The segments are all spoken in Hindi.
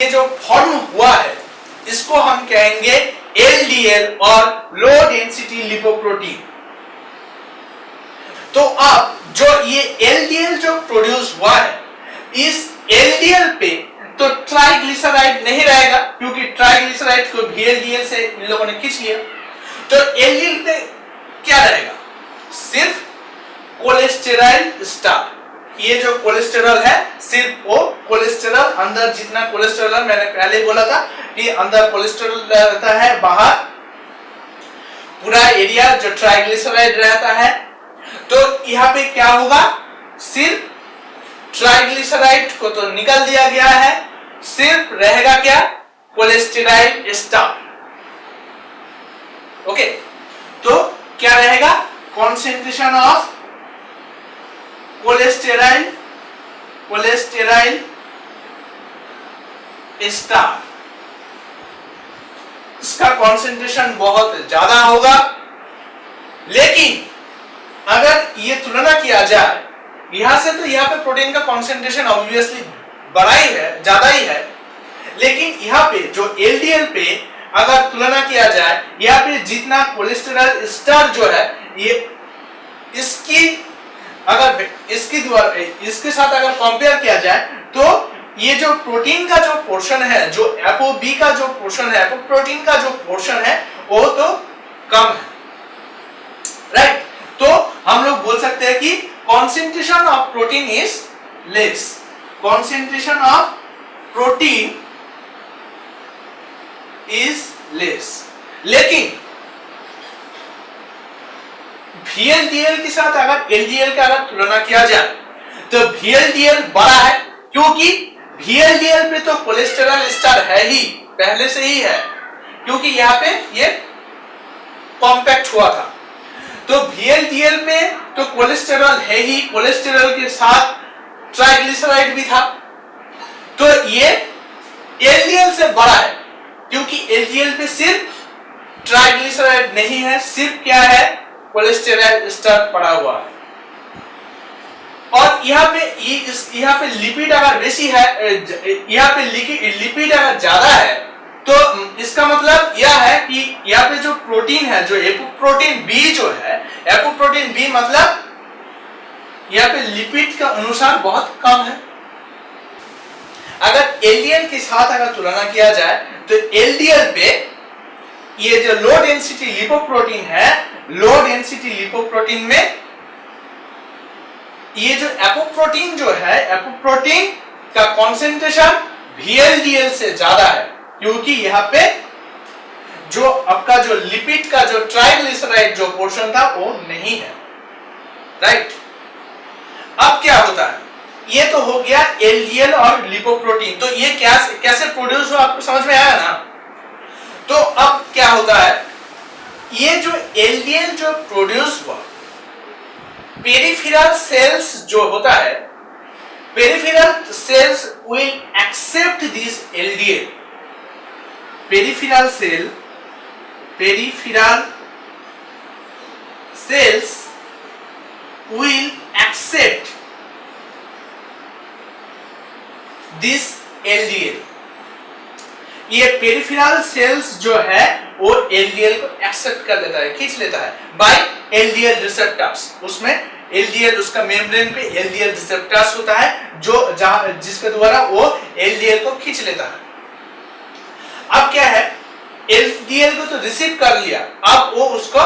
ये जो फॉर्म हुआ है इसको हम कहेंगे एलडीएल और लो डेंसिटी लिपोप्रोटीन। तो अब जो ये एलडीएल जो प्रोड्यूस हुआ है, इस एलडीएल पे तो ट्राइग्लिसराइड नहीं रहेगा, क्योंकि ट्राइग्लिसराइड को VLDL से इन लोगों ने खींच लिया। तो एलडीएल पे क्या रहेगा? सिर्फ कोलेस्टेरॉल स्टार। ये जो कोलेस्टेरॉल है, सिर्फ वो कोलेस्टेरॉल, अंदर जितना कोलेस्टेरॉल है, मैंने पहले बोला था कि अंदर कोलेस्टेरॉल रहता है, बाहर पूरा एरिया जो ट्राइग्लिसराइड रहता है। तो यहाँ पे क्या होगा? सिर्फ ट्राइग्लिसराइड को तो निकल दिया गया है, सिर्फ रहेगा क्या? Cholesterol star. ओके, तो क्या रहेगा? कॉन्सेंट्रेशन ऑफ कोलेस्टेरॉल स्टार, इसका कॉन्सेंट्रेशन बहुत ज्यादा होगा। लेकिन अगर ये तुलना किया जाए यहां से, तो यहां पे प्रोटीन का कॉन्सेंट्रेशन ऑब्वियसली बड़ा ही है, ज्यादा ही है। लेकिन यहाँ पे जो एलडीएल पे अगर तुलना किया जाए, यहाँ पे जितना कोलेस्टेरॉल स्टार जो है, ये इसके साथ अगर कंपेयर किया जाए, तो ये जो प्रोटीन का जो पोर्शन है, जो एपोबी का जो पोर्शन है, एपोप्रोटीन का जो पोर्शन है, वो तो कम है, राइट? तो हम लोग बोल सकते हैं कि concentration of protein is less, concentration of protein is less. लेकिन VLDL के साथ अगर LDL का अगर तुलना किया जाए, तो VLDL बड़ा है, क्योंकि VLDL पे तो कोलेस्टेरॉल स्टार है ही, पहले से ही है, क्योंकि यहाँ पे ये कॉम्पैक्ट हुआ था। तो VLDL पे तो कोलेस्टेरॉल है ही, कोलेस्टेरॉल के साथ ट्राइग्लिसराइड भी था। तो ये LDL से बड़ा है, क्योंकि LDL पे सिर्फ ट्राइग्लिसराइड नहीं है, सिर्फ क्या है? कोलेस्टेरॉल स्टार पड़ा हुआ है। और यहाँ पे लिपिड अगर बेसी है, यहाँ पे लिपिड अगर ज्यादा है, तो इसका मतलब यह है कि यहाँ पे जो प्रोटीन है, जो एपोप्रोटीन बी जो है, एपोप्रोटीन बी मतलब यहाँ पे लिपिड का अनुसार बहुत कम है। अगर एलडीएल के साथ अगर तुलना किया जाए, तो एलडीएल पे ये जो लो डेंसिटी लिपोप्रोटीन है, लो डेंसिटी लिपोप्रोटीन में ये जो एपोप्रोटीन जो है, एपोप्रोटीन का कॉन्सेंट्रेशन VLDL से ज्यादा है, क्योंकि यहाँ पे जो आपका जो लिपिड का जो ट्राइग्लिसराइड जो पोर्शन था वो नहीं है, राइट? अब क्या होता है? ये तो हो गया LDL और लिपोप्रोटीन। तो ये कैसे प्रोड्यूस हुआ, आपको समझ में आया ना? तो अब क्या होता है? ये जो LDL जो प्रोड्यूस हुआ, पेरिफेरल सेल्स जो होता है, peripheral cells will accept this LDL। Peripheral cells will accept this LDL। ये पेरिफेरल सेल्स जो है वो LDL को एक्सेप्ट कर लेता है, खींच लेता है बाय LDL रिसेप्टर्स। उसमें LDL, उसका मेम्ब्रेन पे LDL रिसेप्टर्स होता है, जो जिसके द्वारा वो LDL को खींच लेता है। अब क्या है? LDL को तो रिसीव कर लिया, अब वो उसको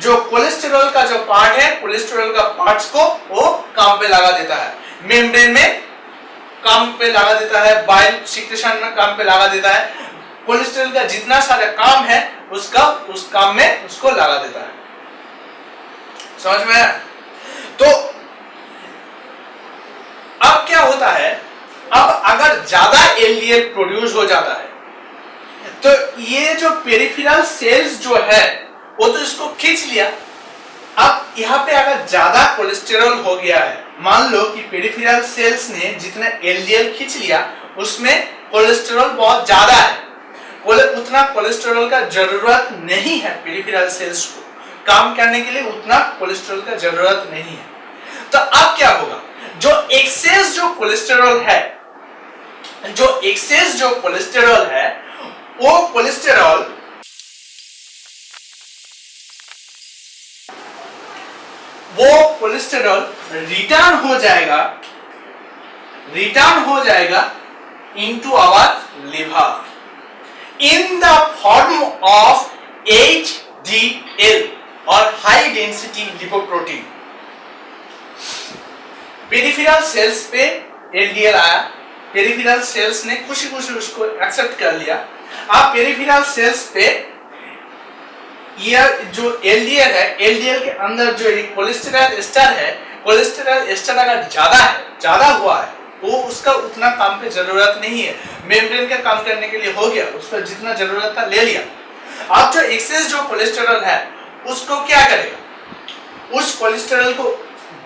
जो कोलेस्टेरॉल का जो पार्ट है, कोलेस्टेरॉल का पार्ट्स को वो काम पे लगा देता है, मेम्ब्रेन में काम पे लगा देता है, बाइल सिक्रेशन में काम पे लगा देता है। कोलेस्ट्रॉल का जितना सारा काम है उस काम में उसको लगा देता है। समझ में आया? तो अब क्या होता है? अब अगर ज्यादा LDL प्रोड्यूस हो जाता है, तो ये जो पेरिफेरल सेल्स जो है वो तो इसको खींच लिया। अब यहाँ पे अगर ज्यादा कोलेस्टेरॉल हो गया है, मान लो कि पेरिफेरल सेल्स ने जितना LDL खींच लिया, उसमें कोलेस्टेरॉल बहुत ज्यादा है, उतना कोलेस्टेरॉल का जरूरत नहीं है, पेरिफेरल सेल्स को काम करने के लिए उतना कोलेस्टेरॉल का जरूरत नहीं है। तो अब क्या होगा? जो एक्सेस जो कोलेस्टेरॉल है जो एक्सेस जो कोलेस्टेरॉल है वो कोलेस्टेरॉल रिटर्न हो जाएगा into our liver in the form of HDL और high density lipoprotein. Peripheral cells पे LDL आया, पेरिफेरल सेल्स ने खुशी खुशी उसको एक्सेप्ट कर लिया। अब पेरिफेरल सेल्स पे ये जो LDL है, LDL के अंदर जो एक कोलेस्टेरॉल एस्टर है, कोलेस्टेरॉल एस्टर अगर ज्यादा हुआ है वो उसका उतना काम पे जरूरत नहीं है, मेम्ब्रेन का काम करने के लिए हो गया, उसका जितना जरूरत था ले लिया। अब जो एक्सेस जो कोलेस्टेरॉल है उसको क्या करेगा, उस कोलेस्टेरॉल को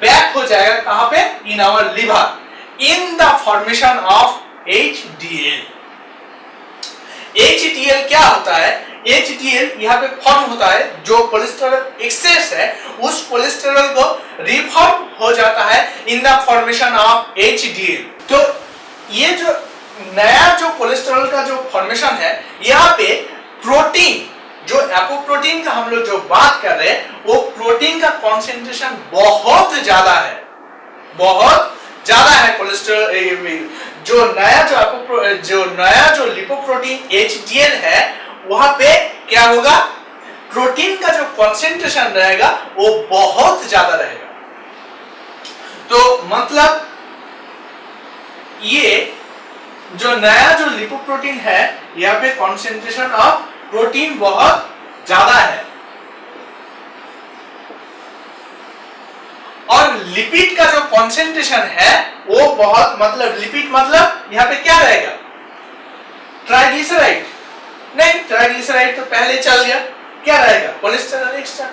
बैक हो जाएगा कहां पे, in our liver in the formation of HDL। HDL क्या होता है, HDL यहाँ पे फॉर्म होता है, जो कोलेस्टेरॉल एक्सेस है उस कोलेस्टेरॉल को रिफॉर्म हो जाता है इन द फॉर्मेशन ऑफ HDL। तो ये जो नया जो कोलेस्टेरॉल का जो फॉर्मेशन है, यहाँ पे प्रोटीन जो एपोप्रोटीन का हम लोग जो बात कर रहे हैं वो प्रोटीन का कॉन्सेंट्रेशन बहुत ज्यादा है कोलेस्टेरॉल। जो नया जो लिपोप्रोटीन HDL है वहां पे क्या होगा, प्रोटीन का जो कॉन्सेंट्रेशन रहेगा वो बहुत ज्यादा रहेगा। तो मतलब ये जो नया जो लिपोप्रोटीन है यहाँ पे कॉन्सेंट्रेशन ऑफ प्रोटीन बहुत ज्यादा है, और लिपिड का जो कॉन्सेंट्रेशन है वो बहुत, मतलब लिपिड मतलब यहाँ पे क्या रहेगा, ट्राइग्लिसराइड नहीं, ट्राइग्लिसराइड तो पहले चल गया, क्या रहेगा, कोलेस्टेरॉल एस्टर।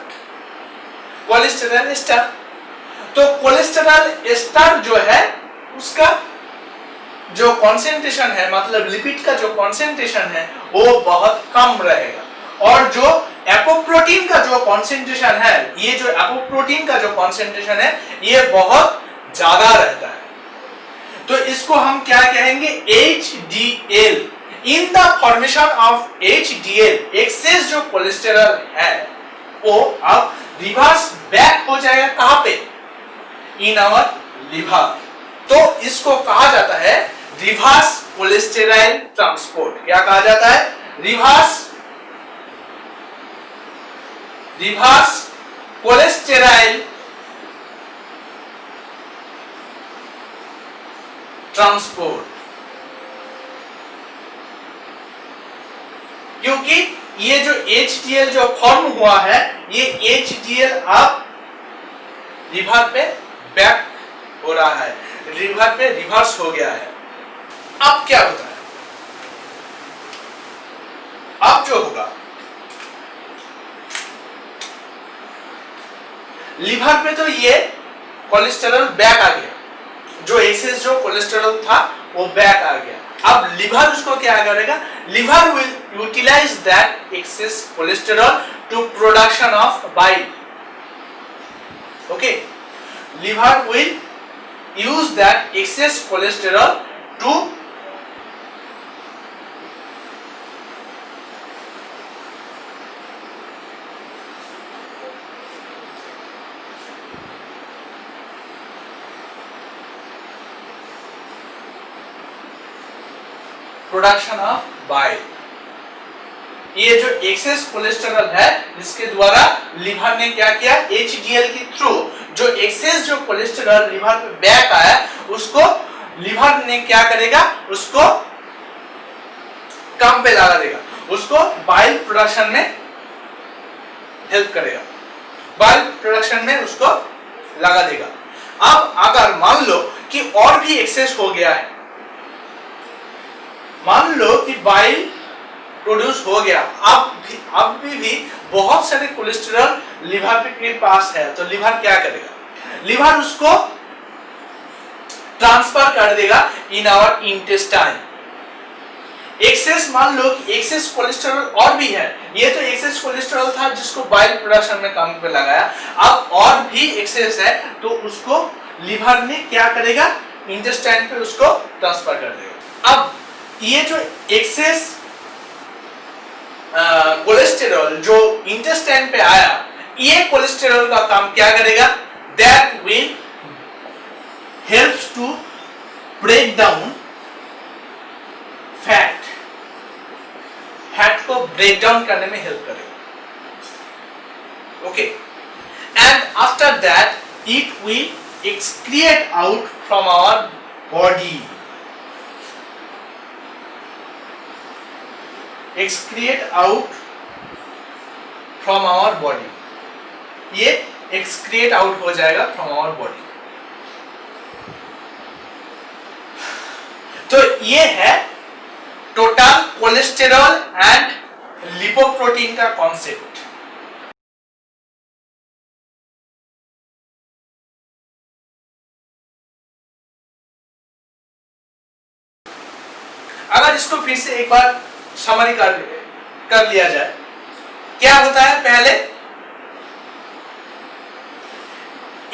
तो कोलेस्टेरॉल एस्टर जो है उसका जो कॉन्सेंट्रेशन है, मतलब लिपिड का जो कॉन्सेंट्रेशन है वो बहुत कम रहेगा, और जो एपोप्रोटीन का जो कॉन्सेंट्रेशन है, ये जो एपोप्रोटीन का जो कॉन्सेंट्रेशन है ये बहुत ज्यादा रहता है। तो इसको हम क्या कहेंगे, HDL। In the formation of HDL excess जो कोलेस्टेरॉल है वो अब रिवर्स बैक हो जाएगा कहां पे, इन आवर लिवर। तो इसको कहा जाता है रिवर्स कोलेस्टेरॉल ट्रांसपोर्ट। क्या कहा जाता है, रिवर्स कोलेस्टेरॉल ट्रांसपोर्ट। क्योंकि ये जो HDL जो फॉर्म हुआ है, ये HDL अब लिवर पे बैक हो रहा है, लिवर पे रिवर्स हो गया है। अब क्या होता है, अब जो होगा, लिवर पे तो ये कोलेस्टेरॉल बैक आ गया, जो एक्सेस जो कोलेस्टेरॉल था वो बैक आ गया। अब लिवर उसको क्या करेगा, liver will utilise that excess cholesterol to production of bile. Okay, liver will use that excess cholesterol to production of bile. ये जो एक्सेस कोलेस्टेरॉल है इसके द्वारा लिवर ने क्या किया, HDL के थ्रू जो एक्सेस जो कोलेस्टेरॉल लिवर पे बैक आया उसको लिवर ने क्या करेगा, उसको काम पे लगा देगा, उसको बाइल प्रोडक्शन में हेल्प करेगा, बाइल प्रोडक्शन में उसको लगा देगा। अब अगर मान लो कि और भी एक्सेस हो गया है, मान लो कि बाइल प्रोड्यूस हो गया, अब भी बहुत सारे कोलेस्टेरॉल लिवर के पास है, तो लिवर क्या करेगा, लिवर उसको ट्रांसफर कर देगा इन आवर इंटेस्टाइन। एक्सेस, मान लो कि एक्सेस कोलेस्टेरॉल और भी है, ये तो एक्सेस कोलेस्टेरॉल था जिसको बाइल प्रोडक्शन में काम पे लगाया, अब और भी एक्सेस है तो उसको लिवर ने क्या करेगा, इंटेस्टाइन पे उसको ट्रांसफर कर देगा। अब ये जो एक्सेस कोलेस्टेरॉल जो इंटेस्टाइन पे आया, ये कोलेस्टेरॉल का काम क्या करेगा? That will helps to break down fat, fat को ब्रेक डाउन करने में हेल्प करेगा। Okay, and after that it will excrete out from our body, excrete out from our body, ये excrete out हो जाएगा from our body। तो ये है टोटल कोलेस्टेरॉल एंड लिपोप्रोटीन का कॉन्सेप्ट। अगर इसको फिर से एक बार समरी कर लिया जाए, क्या होता है? पहले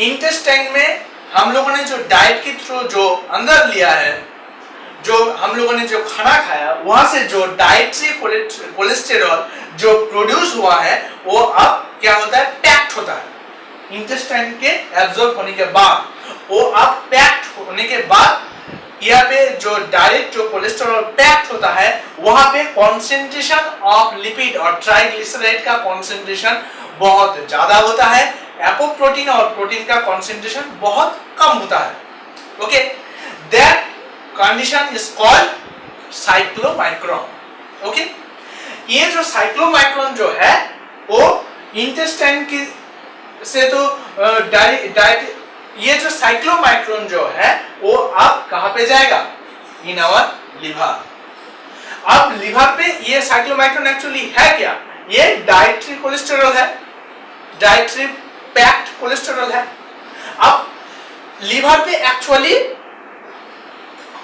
इंटेस्टाइन में हम लोगों ने जो डाइट के थ्रू जो अंदर लिया है, जो हम लोगों ने जो खाना खाया, वहां से जो डाइटरी कोलेस्टेरॉल जो प्रोड्यूस हुआ है वो अब क्या होता है? पैक्ड होता है। इंटेस्टाइन के एब्जॉर्ब होने के बाद वो अब पैक्ड होने के बाद यहाँ पे जो डायरेक्ट जो कोलेस्टेरॉल पैक्ड होता है, वहां पे कॉन्सेंट्रेशन ऑफ लिपिड और ट्राइग्लिसराइड का कॉन्सेंट्रेशन बहुत ज्यादा होता है, एपोप्रोटीन और प्रोटीन का कॉन्सेंट्रेशन बहुत कम होता है। Okay, that condition is called chylomicron. Okay, ये जो साइक्लोमाइक्रोन जो है वो इंटेस्टाइन की से तो डायरेक्ट, ये जो साइक्लोमाइक्रोन जो है वो अब कहां पे जाएगा? In our liver. अब लिवर पे ये साइक्लोमाइक्रोन एक्चुअली है क्या? ये डाइटरी कोलेस्टेरॉल है, डाइटरी पैक्ड कोलेस्टेरॉल है। अब लिवर पे actually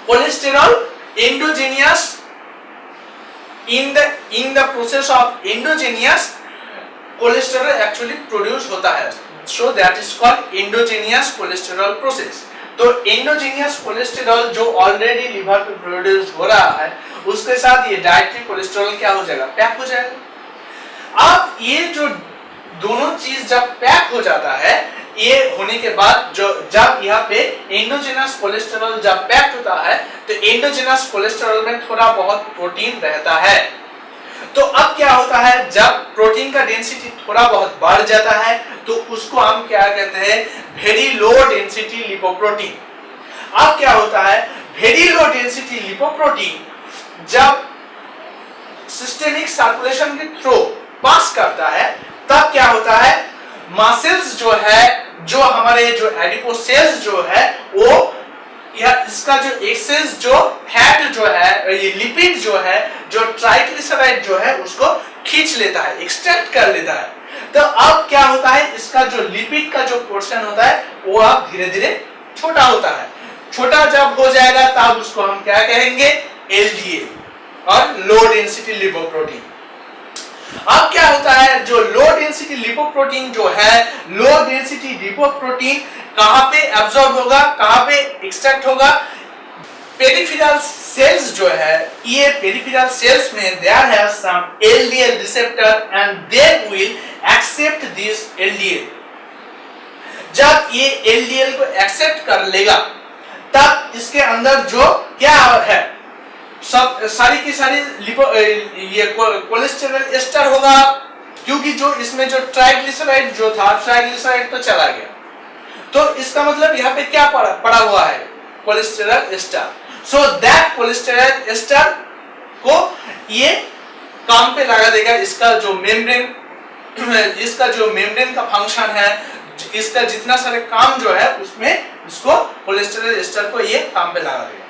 cholesterol endogenous in the process of endogenous cholesterol actually produce होता है, so that is called endogenous cholesterol process। तो endogenous cholesterol जो ऑलरेडी लिवर पे प्रोड्यूस हो रहा है, उसके साथ ये डाइटरी कोलेस्टेरॉल क्या हो जाएगा? पैक हो जाएगा। अब ये जो दोनों चीज जब पैक हो जाता है, ये होने के बाद जो जब यहाँ पे एंडोजेनस कोलेस्टेरॉल जब पैक होता है, तो एंडोजेनस कोलेस्टेरॉल में थोड़ा बहुत प्रोटीन रहता है। तो अब क्या होता है? जब प्रोटीन का डेंसिटी थोड़ा बहुत बढ़ जाता है, तो उसको हम क्या कहते हैं? Very low density lipoprotein. अब क्या होता है? वेरी लो डेंसिटी लिपोप्रोटीन जब सिस्टेमिक सर्कुलेशन के थ्रू पास करता है, तब क्या होता है? मसल्स जो है, जो हमारे जो एडिपोज सेल्स जो है, वो या इसका जो एक्सेस जो फैट जो है, ये लिपिड जो है, जो ट्राइग्लिसराइड जो है, उसको खींच लेता है, एक्सट्रैक्ट कर लेता है। तो अब क्या होता है? इसका जो लिपिड का जो पोर्शन होता है वो अब धीरे धीरे छोटा होता है। छोटा जब हो जाएगा तब उसको हम क्या कहेंगे? एलडीएल और लो डेंसिटी लिपोप्रोटीन। अब क्या होता है? जो लो डेंसिटी लिपोप्रोटीन जो है, लो डेंसिटी लिपोप्रोटीन कहां पे एब्जॉर्ब होगा, कहां पे एक्सट्रैक्ट होगा? पेरिफेरल सेल्स जो है, ये पेरिफेरल सेल्स में there has some LDL receptor and they will accept this LDL. जब ये एलडीएल को एक्सेप्ट कर लेगा, तब इसके अंदर जो क्या है, सब सारी की सारी ये कोलेस्टेरॉल एस्टर होगा, क्योंकि जो इसमें जो ट्राइग्लिसराइड जो था, ट्राइग्लिसराइड तो चला गया। तो इसका मतलब यहाँ पे क्या पड़ा हुआ है? Cholesterol ester. So that cholesterol ester को ये काम पे लगा देगा। इसका जो मेम्ब्रेन का फंक्शन है, इसका जितना सारे काम जो है, उसमें इसको कोलेस्टेरॉल एस्टर को ये काम पे लगा देगा।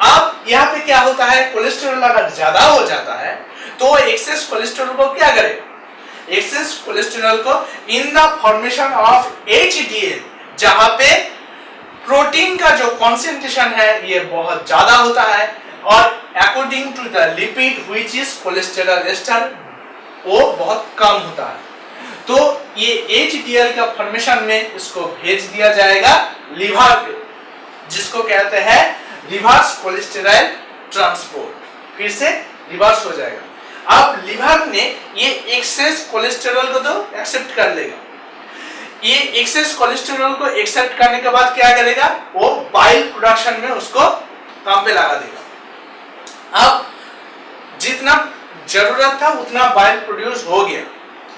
अब यहाँ पे क्या होता है? कोलेस्टेरॉल अगर ज्यादा हो जाता है, तो एक्सेस कोलेस्टेरॉल को क्या करे? एक्सेस कोलेस्टेरॉल को इन द फॉर्मेशन ऑफ HDL, जहां पे प्रोटीन का जो कॉन्सेंट्रेशन है ये बहुत ज्यादा होता है, और according to the lipid which is cholesterol ester, वो बहुत कम होता है। तो ये HDL का फॉर्मेशन में इसको भेज दिया जाएगा लिवर पे, जिसको कहते हैं रिवर्स कोलेस्टेरॉल ट्रांसपोर्ट, फिर से रिवर्स हो जाएगा। अब लिवर ने ये एक्सेस कोलेस्टेरॉल को तो एक्सेप्ट कर लेगा, ये एक्सेस कोलेस्टेरॉल को एक्सेप्ट करने के बाद क्या करेगा, वो बाइल प्रोडक्शन में उसको काम पे लगा देगा। अब जितना जरूरत था उतना बाइल प्रोड्यूस हो गया,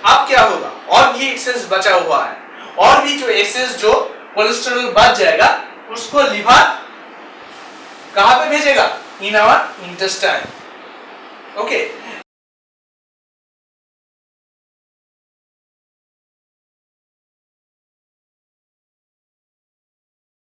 अब क्या होगा, और भी एक्सेस बचा हुआ है, और भी जो एक्सेस जो कोलेस्टेरॉल बच जाएगा उसको लिवर कहां पे भेजेगा, इन आवर इंटेस्टाइन। ओके,